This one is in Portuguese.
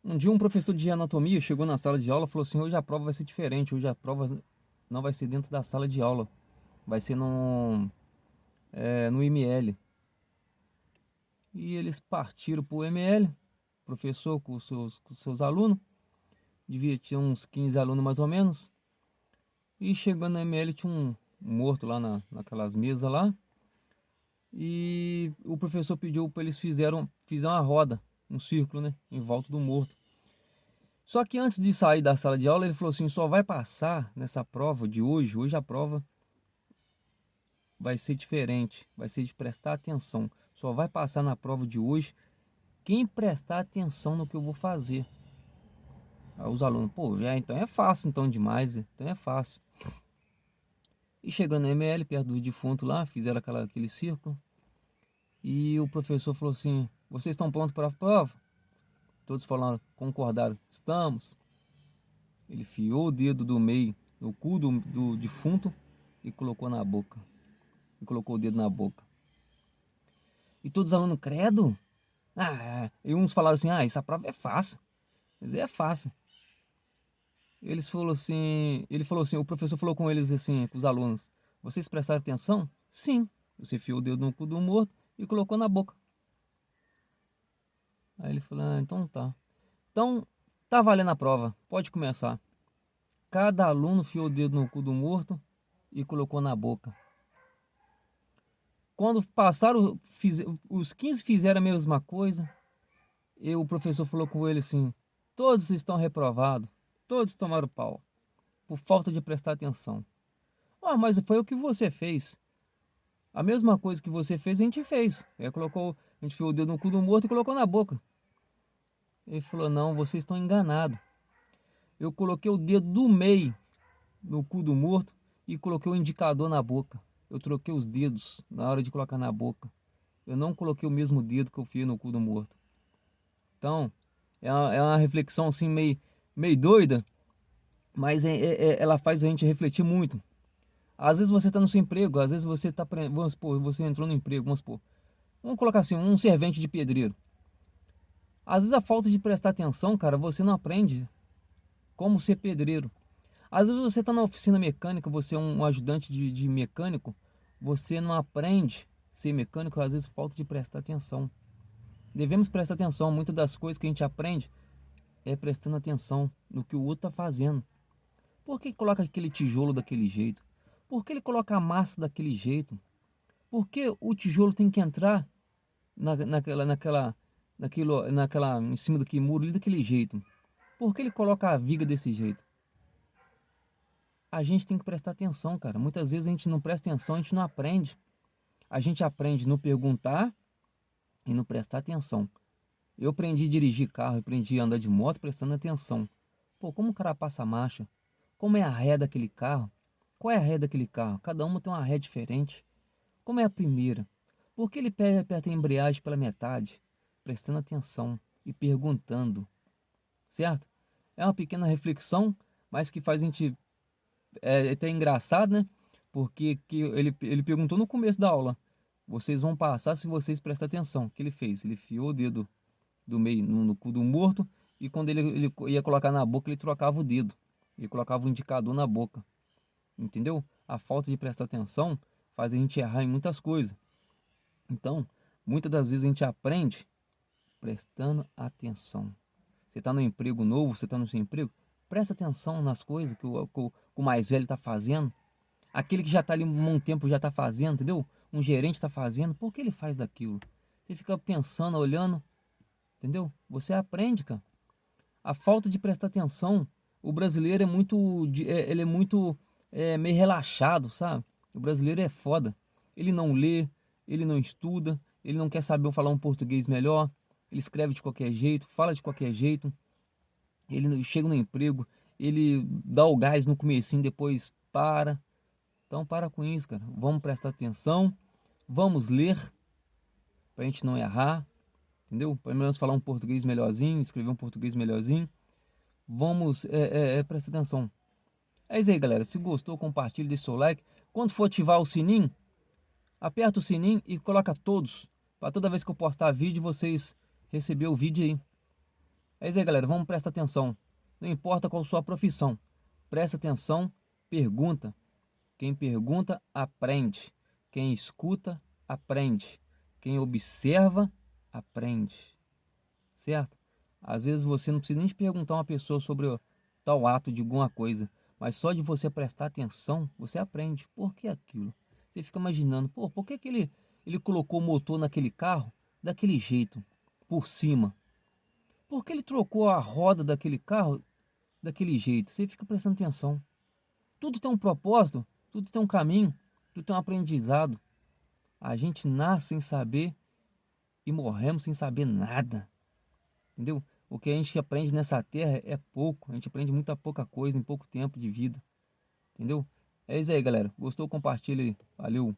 Um dia um professor de anatomia chegou na sala de aula e falou assim: hoje a prova vai ser diferente, hoje a prova não vai ser dentro da sala de aula, vai ser no ML. E eles partiram para o ML, professor com seus alunos, devia ter uns 15 alunos mais ou menos. E chegando na ML tinha um morto lá naquelas mesas lá. E o professor pediu para eles fizeram uma roda, um círculo, né, em volta do morto. Só que antes de sair da sala de aula, ele falou assim: só vai passar nessa prova de hoje. Hoje a prova vai ser diferente, vai ser de prestar atenção. Só vai passar na prova de hoje quem prestar atenção no que eu vou fazer. Aí os alunos, pô, já então é fácil, então demais, então é fácil. E chegando na ML, perto do defunto lá, fizeram aquele círculo. E o professor falou assim: vocês estão prontos para a prova? Todos falaram, concordaram, estamos. Ele fiou o dedo do meio no cu do defunto e colocou na boca. E colocou o dedo na boca. E todos os alunos, credo? E uns falaram assim: essa prova é fácil. Mas é fácil. Ele falou assim, o professor falou com eles assim, com os alunos: vocês prestaram atenção? Sim. Você fiou o dedo no cu do morto e colocou na boca. Aí ele falou: então tá. Então, tá valendo a prova, pode começar. Cada aluno fiou o dedo no cu do morto e colocou na boca. Quando passaram, os 15 fizeram a mesma coisa. E o professor falou com ele assim: todos estão reprovados, todos tomaram pau, por falta de prestar atenção. Mas foi o que você fez. A mesma coisa que você fez, a gente fez. A gente enfiou o dedo no cu do morto e colocou na boca. Ele falou: não, vocês estão enganados. Eu coloquei o dedo do meio no cu do morto e coloquei o indicador na boca. Eu troquei os dedos na hora de colocar na boca. Eu não coloquei o mesmo dedo que eu fiz no cu do morto. Então, é uma reflexão assim meio doida, mas ela faz a gente refletir muito. Às vezes você está no seu emprego, às vezes você está, vamos supor, você entrou no emprego, vamos colocar assim, um servente de pedreiro. Às vezes a falta de prestar atenção, cara, você não aprende como ser pedreiro. Às vezes você está na oficina mecânica, você é um ajudante de mecânico, você não aprende a ser mecânico, às vezes falta de prestar atenção. Devemos prestar atenção, muitas das coisas que a gente aprende é prestando atenção no que o outro está fazendo. Por que coloca aquele tijolo daquele jeito? Por que ele coloca a massa daquele jeito? Por que o tijolo tem que entrar em cima daquele muro ali daquele jeito? Por que ele coloca a viga desse jeito? A gente tem que prestar atenção, cara. Muitas vezes a gente não presta atenção, a gente não aprende. A gente aprende no perguntar e no prestar atenção. Eu aprendi a dirigir carro, aprendi a andar de moto prestando atenção. Pô, como o cara passa a marcha? Como é a ré daquele carro? Qual é a ré daquele carro? Cada uma tem uma ré diferente. Como é a primeira? Por que ele aperta a embreagem pela metade? Prestando atenção e perguntando, certo? É uma pequena reflexão, mas que faz a gente até engraçado, né? Porque ele perguntou no começo da aula: vocês vão passar se vocês prestarem atenção. O que ele fez? Ele enfiou o dedo do meio no cu do morto e quando ele ia colocar na boca, ele trocava o dedo. Ele colocava o indicador na boca. Entendeu? A falta de prestar atenção faz a gente errar em muitas coisas. Então, muitas das vezes a gente aprende prestando atenção. Você está no emprego novo, você está no seu emprego, presta atenção nas coisas que o mais velho está fazendo. Aquele que já está ali um bom tempo já está fazendo, entendeu? Um gerente está fazendo, por que ele faz daquilo? Você fica pensando, olhando, entendeu? Você aprende, cara. A falta de prestar atenção, o brasileiro ele é muito meio relaxado, sabe? O brasileiro é foda. Ele não lê, ele não estuda, ele não quer saber falar um português melhor, ele escreve de qualquer jeito, fala de qualquer jeito, ele chega no emprego, ele dá o gás no comecinho, depois para. Então para com isso, cara. Vamos prestar atenção, vamos ler pra gente não errar, entendeu? Pelo menos falar um português melhorzinho, escrever um português melhorzinho. Vamos prestar atenção. É isso aí, galera. Se gostou, compartilhe, deixe seu like. Quando for ativar o sininho, aperta o sininho e coloca todos. Para toda vez que eu postar vídeo, vocês receber o vídeo aí. É isso aí, galera. Vamos prestar atenção. Não importa qual sua profissão. Presta atenção, pergunta. Quem pergunta, aprende. Quem escuta, aprende. Quem observa, aprende. Certo? Às vezes você não precisa nem de perguntar a uma pessoa sobre o tal ato de alguma coisa, mas só de você prestar atenção, você aprende. Por que aquilo? Você fica imaginando, pô, por que que ele colocou o motor naquele carro daquele jeito, por cima? Por que ele trocou a roda daquele carro daquele jeito? Você fica prestando atenção. Tudo tem um propósito, tudo tem um caminho, tudo tem um aprendizado. A gente nasce sem saber e morremos sem saber nada. Entendeu? O que a gente aprende nessa terra é pouco. A gente aprende muita pouca coisa em pouco tempo de vida. Entendeu? É isso aí, galera. Gostou? Compartilha aí. Valeu.